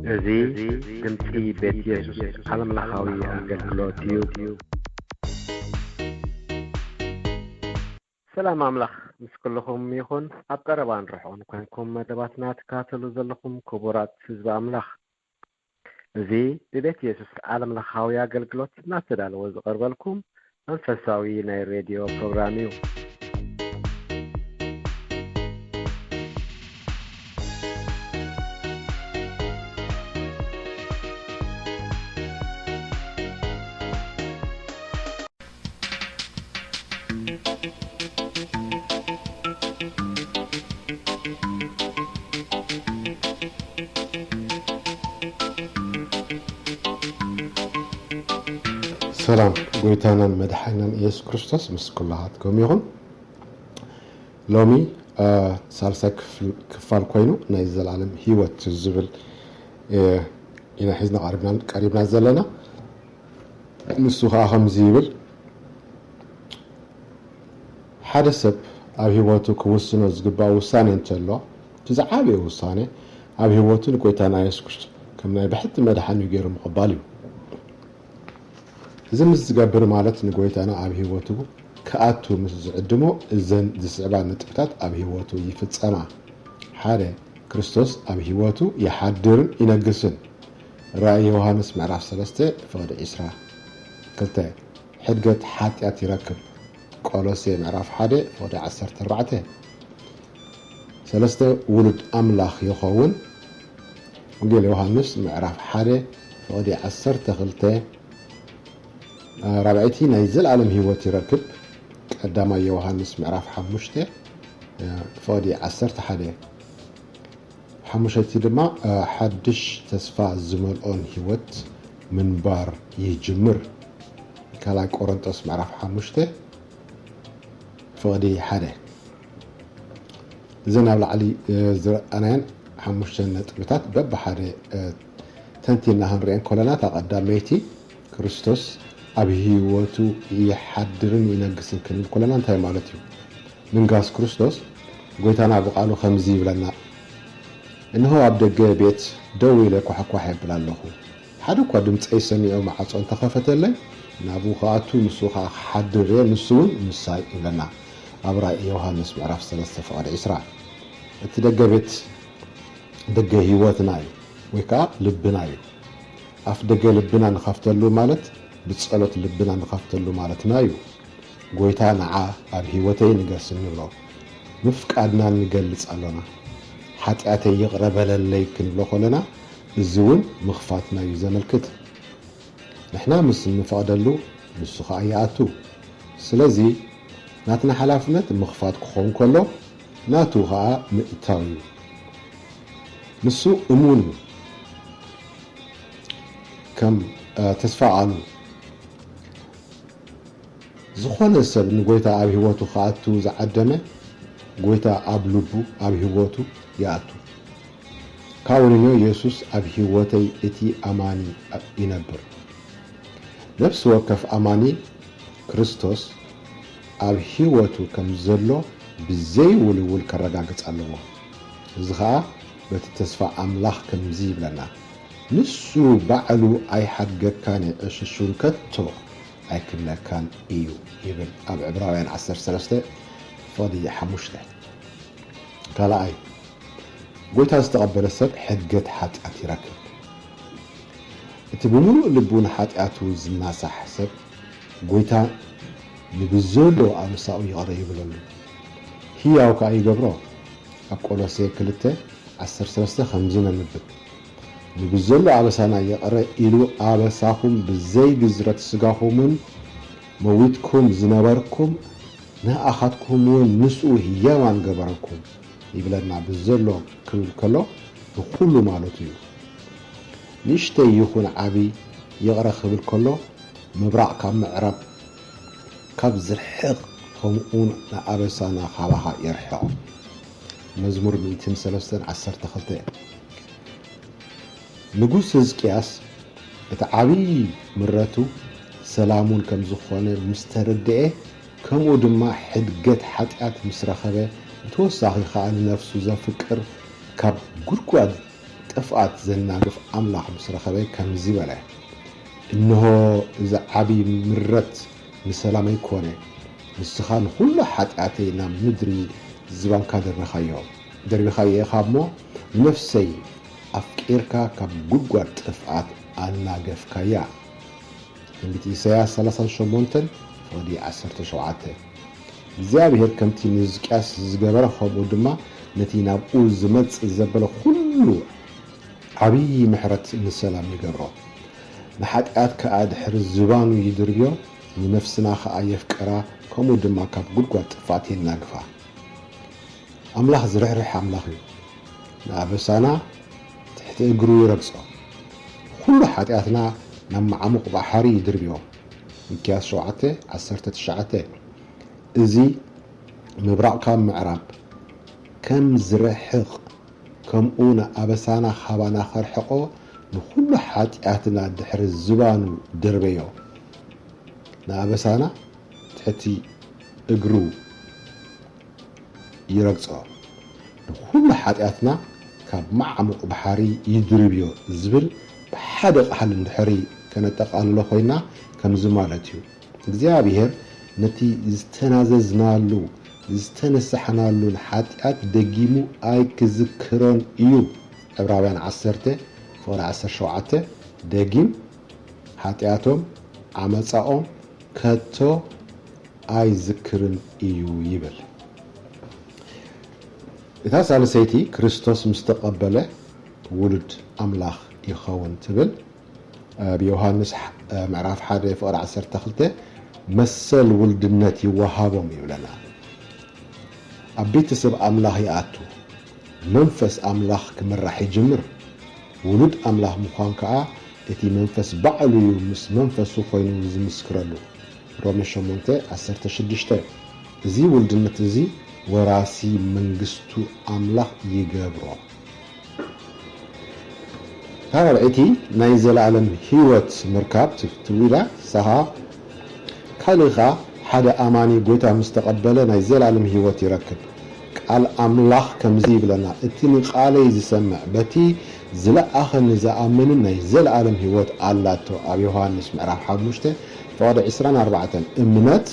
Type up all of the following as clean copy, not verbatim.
እዚ ድምፂ ቤት ኢየሱስ ዓለም ለኻዊ ኣገልግሎት እዩ። ሰላም ኣምላኽ ምስ ኩልኹም ይኹን። ኣብ ቀረባን ርሑቕን ኮንኩም መደባትና ትካተሉ ዘለኹም ክቡራት ህዝቢ ኣምላኽ፣ እዚ ብቤት ኢየሱስ ዓለም ለኻዊ ኣገልግሎት እናተዳለወ ዝቐርበልኩም መንፈሳዊ ናይ ሬድዮ ፕሮግራም እዩ። ሰላም ጎይታናን መድሓኒናን ኢየሱስ ክርስቶስ ምስ ኩላሃትኩም ይኹን። ሎሚ ሳልሳይ ክፋል ኮይኑ ናይ ዘላለም ህይወት ዝብል ኢና ሒዝና ቀሪብና ዘለና። ንሱ ከዓ ከምዚ ይብል፣ ሓደ ሰብ ኣብ ህይወቱ ክውስኖ ዝግባእ ውሳኔ እንተሎ እቲ ዝዓበየ ውሳኔ ኣብ ህይወቱ ንጎይታና ኢየሱስ ክርስቶስ ከም ናይ ብሕቲ መድሓኒ ገይሩ ምቕባል እዩ። እዚ ምስ ዝገብር ማለት ንጎይታና ኣብ ህይወቱ ከኣቱ ምስ ዝዕድሞ እዘን ዝስዕባ ነጥብታት ኣብ ህይወቱ ይፍፀማ። ሓደ ክርስቶስ ኣብ ህይወቱ ይሓድርን ይነግስን። ራእይ ዮሃንስ ምዕራፍ 3 ፍቕዲ 20። 2 ሕድገት ሓጢኣት ይረክብ። ቆሎሴ ምዕራፍ 1 ፍቕዲ 14። 3 ውሉድ ኣምላኽ ይኸውን። ወንጌል ዮሃንስ ምዕራፍ 1 ፍቕዲ 12። ራብዒቲ ናይ ዘለዓለም ህይወት ይረክብ። ቀዳማይ ዮሃንስ ምዕራፍ 5 ፍቕዲ 11። ሓሙሽቲ ድማ ሓድሽ ተስፋ ዝመልኦን ህይወት ምንባር ይጅምር። ካልኣይ ቆሮንጦስ ምዕራፍ 5 ፍቕዲ 1። እዘን ኣብ ላዕሊ ዝረኣናየን 5 ነጥብታት በብሓደ ተንቲና ክንሪአን ከለና ተቐዳመይቲ ክርስቶስ ኣብ ህይወቱ ይሓድርን ይነግስን ክንብል ከለና እንታይ ማለት እዩ? ምንጋስ ክርስቶስ ጎይታና ብቃሉ ከምዚ ይብለና፣ እንሆ ኣብ ደገ ቤት ደው ኢለ ኳሕኳሕ የብል ኣለኹ፣ ሓደ እኳ ድምፀይ ሰሚዖ ማዕፆ እንተኸፈተለይ ናብኡ ከኣቱ ንሱ ከዓ ክሓድር እየ፣ ንሱ እውን ምሳይ ይብለና ኣብ ራእይ ዮሃንስ ምዕራፍ 3 ፍቕዲ 20። እቲ ደገ ቤት ደገ ህይወትና እዩ ወይ ከዓ ልብና እዩ። ኣፍ ደገ ልብና ንኸፍተሉ ማለት ብጸሎት ልብና ንኸፍተሉ ማለትና እዩ። ጎይታ ንዓ ኣብ ህይወተይ ንገስ ንብሎ ምፍቃድና ንገልጽ ኣለና። ሓጢኣተይ ይቕረ በለለይ ክንብሎ ከለና እዚ እውን ምኽፋትና እዩ ዘመልክት። ንሕና ምስ ንፈቕደሉ ንሱ ከዓ ይኣቱ። ስለዚ ናትና ሓላፍነት ምኽፋት ክኸውን ከሎ ናቱ ከዓ ምእታው እዩ። ንሱ እሙን እዩ። ከም ተስፋ ቃሉ ዝኾነ ሰብ ንጎይታ ኣብ ህይወቱ ከኣቱ ዝዓደመ ጎይታ ኣብ ልቡ ኣብ ህይወቱ ይኣቱ። ካብኡንዮ ኢየሱስ ኣብ ህይወተይ እቲ ኣማኒ ይነብር። ነፍሲ ወከፍ ኣማኒ ክርስቶስ ኣብ ህይወቱ ከም ዘሎ ብዘይውልውል ከረጋግፅ ኣለዎ። እዚ ከዓ በቲ ተስፋ ኣምላኽ ከምዚ ይብለና፣ ንሱ ባዕሉ ኣይሓድገካን የዕሽሹን ከቶ ኣይክለካን እዩ ይብል ኣብ ዕብራውያን 13 ፍቕዲ 5። ካልኣይ ጎይታ ዝተቐበለ ሰብ ሕድገት ሓጢኣት ይረክብ። እቲ ብምሉእ ልቡ ንሓጢኣቱ ዝናሳሕ ሰብ ጎይታ ንብዘሎ ኣምሳኡ ይቕረ ይብለሉ፣ ህያው ከዓ ይገብሮ። ኣብ ቆሎሴ 2:13 ከምዚ ነንብብ፣ ንብዘሎ ኣበሳና ይቕረ ኢሉ ኣበሳኹም ብዘይግዝረት ስጋኹምን መዊትኩም ዝነበርኩም ንኣኻትኩም እውን ንስኡ ህያዋን ገበረኩም ይብለና። ብዘሎ ክብል ከሎ ንኩሉ ማለት እዩ። ንእሽተይ ይኹን ዓብይ ይቕረ ክብል ከሎ ምብራቕ ካብ ምዕራብ ካብ ዝርሕቕ ከምኡን ንኣበሳና ካባኻ የርሕቕ። መዝሙር 103:12። ንጉስ ሕዝቅያስ እቲ ዓብይ ምረቱ ሰላሙን ከም ዝኾነ ምስ ተረድአ ከምኡ ድማ ሕድገት ሓጢኣት ምስ ረኸበ ብተወሳኺ ከዓ ንነፍሱ ዘፍቅር ካብ ጉድጓድ ጥፍኣት ዘናግፍ ኣምላኽ ምስ ረኸበ ከምዚ በለ እንሆ እዚ ዓብዪ ምረት ንሰላም ኣይኮነ ንስኻ ንኩሉ ሓጢኣተይ ናብ ምድሪ ዝባንካ ደርቢኻዮ ኢኻ እሞ ነፍሰይ ኣፍቂርካ ካብ ጉድጓድ ጥፍኣት ኣናገፍካያ ትንቢት ኢሳያስ 38:17 እግዚአብሔር ከምቲ ንሕዝቅያስ ዝገበረ ከምኡ ድማ ነቲ ናብኡ ዝመጽእ ዘበለ ኩሉ ዓብዪ ምሕረት ንሰላም ይገብሮ ንሓጢኣት ከዓ ድሕሪ ዝባኑ ይድርብዮ ንነፍስና ከዓ የፍቅራ ከምኡ ድማ ካብ ጉድጓድ ጥፍኣት የናግፋ ኣምላኽ ዝርሕርሕ ኣምላኽ እዩ ንኣበሳና ትሕቲ እግሩ ይረግጾ ኩሉ ሓጢኣትና ናብ ማዕሙቕ ባሕሪ ይድርብዮ ሚክያስ 7:19 እዚ ምብራቕ ካብ ምዕራብ ከም ዝርሕቕ ከምኡ ንኣበሳና ካባና ኸርሕቆ ንኩሉ ሓጢኣትና ድሕሪ ዝባኑ ድርበዮ ንኣበሳና ትሕቲ እግሩ ይረግጾ ንኩሉ ሓጢኣትና ካብ ማዕሙቕ ባሕሪ ይድርብዮ ዝብል ብሓደ ቃል እንድሕሪ ከነጠቃልሎ ኮይና ከምዚ ማለት እዩ እግዚአብሔር ነቲ ዝተናዘዝናሉ ዝተነሳሕናሉን ሓጢኣት ደጊሙ ኣይክዝክሮን እዩ ዕብራውያን 10:17 ደጊም ሓጢኣቶም ዓመፃኦም ከቶ ኣይዝክርን እዩ ይብል እታ ሳልሰይቲ ክርስቶስ ምስ ተቐበለ ውሉድ ኣምላኽ ይኸውን ትብል ብዮሐንስ ምዕራፍ 1:12 መሰል ውልድነት ይወሃቦም ይብለና ኣብ ቤተሰብ ኣምላኽ ይኣቱ መንፈስ ኣምላኽ ክምራሕ ይጅምር ውሉድ ኣምላኽ ምዃን ከዓ እቲ መንፈስ ባዕሉ እዩ ምስ መንፈሱ ኮይኑ ዝምስክረሉ ሮሜ 8:16 እዚ ውልድነት እዚ ወራሲ መንግስቱ ኣምላኽ ይገብሮ ታራብዒቲ ናይ ዘለዓለም ህይወት ምርካብ ትውላ ሰሃ ካልኻ ሓደ ኣማኒ ጎይታ ምስ ተቐበለ ናይ ዘለዓለም ህይወት ይረክብ ቃል ኣምላኽ ከምዚ ይብለና እቲ ንቃለይ ዝሰምዕ በቲ ዝለኣኸኒ ዝኣምን ናይ ዘለዓለም ህይወት ኣላቶ ኣብ ዮሐንስ ምዕራፍ 5:24 እምነት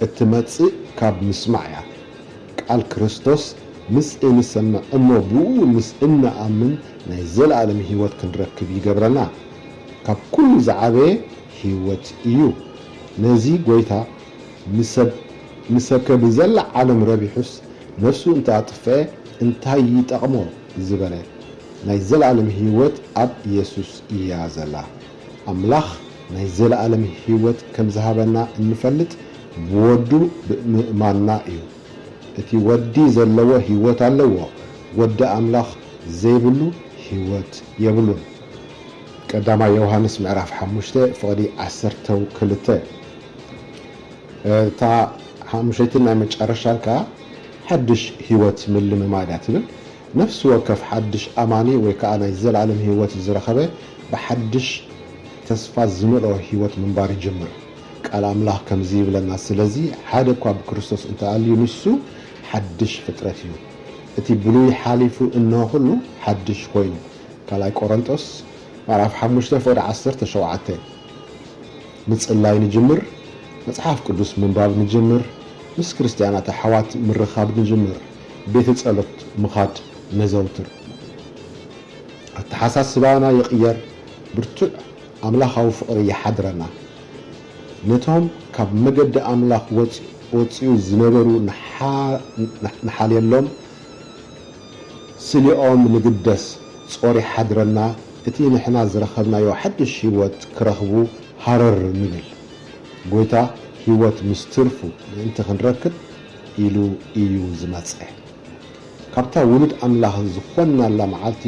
እትመጽእ ካብ ምስማዕ እያ ቃል ክርስቶስ ምስ እንሰምዕ እሞ ብኡ ምስ እንኣምን ናይ ዘለዓለም ህይወት ክንረክብ ይገብረና ካብ ኩሉ ዝዓበየ ህይወት እዩ ነዚ ጎይታ ንሰብከ ብዘላ ዓለም ረቢሑስ ነፍሱ እንተኣጥፍአ እንታይ ይጠቕሞ ዝበለ ናይ ዘለዓለም ህይወት ኣብ ኢየሱስ እያ ዘላ ኣምላኽ ናይ ዘለዓለም ህይወት ከም ዝሃበና እንፈልጥ ብወዱ ብምእማንና እዩ እቲ ወዲ ዘለዎ ህይወት ኣለዎ ወዲ ኣምላኽ ዘይብሉ ህይወት የብሉን ቀዳማይ ዮሐንስ ምዕራፍ 5:12 እታ 5 ናይ መጨረሻን ከዓ ሓድሽ ህይወት ምልምማድ ትብል ነፍሲ ወከፍ ሓድሽ ኣማኒ ወይ ከዓ ናይ ዘለዓለም ህይወት ዝረኸበ ብሓድሽ ተስፋ ዝመልኦ ህይወት ምንባር ይጀምር ቃል ኣምላኽ ከምዚ ይብለና ስለዚ ሓደ እኳ ብክርስቶስ እንተኣልዩ ንሱ ሓድሽ ፍጥረት እዩ እቲ ብሉይ ሓሊፉ እንሆ ሁሉ ሓድሽ ኮይኑ ካልኣይ ቆሮንጦስ ምዕራፍ 5:17 ምጽላይ ንጅምር መጽሓፍ ቅዱስ ምንባብ ንጅምር ምስ ክርስቲያናት ኣሕዋት ምርኻብ ንጅምር ቤተ ጸሎት ምኻድ ነዘውትር ኣተሓሳስባና ይቕየር ብርቱዕ ኣምላኻዊ ፍቕሪ ይሓድረና ነቶም ካብ መገዲ ኣምላኽ ወፂኡ ዝነበሩ ንሓልየሎም ስሊኦም ንግደስ ጾር ይሓድረና እቲ ንሕና ዝረኸብናዮ ሓድሽ ህይወት ክረኽቡ ሃረር ንብል ጎይታ ህይወት ምስ ትርፉ ምእንቲ ክንረክብ ኢሉ እዩ ዝመጽእ ካብታ ውሉድ ኣምላኽ ዝኾናላ መዓልቲ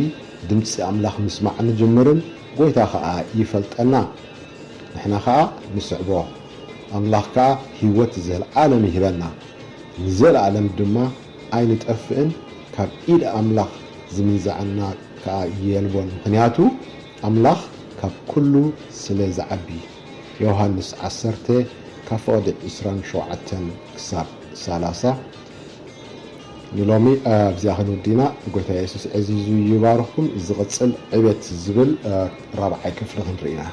ድምፂ ኣምላኽ ምስማዕ ንጅምርን ጎይታ ከዓ ይፈልጠና ንሕና ከዓ ንስዕቦ ኣምላኽ ከዓ ህይወት ዘለዓለም ይህበና ንዘለዓለም ድማ ኣይንጠፍእን ካብ ኢድ ኣምላኽ ዝምንዛዕና ከዓ የልቦን ምክንያቱ ኣምላኽ ካብ ኩሉ ስለ ዝዓቢ ዮሐንስ 10:27-30 نلومي بزاخن ودينا قلت يا يسوس عزيزو يبارككم زغتصل عبيت الزبل رابع كفر رئينا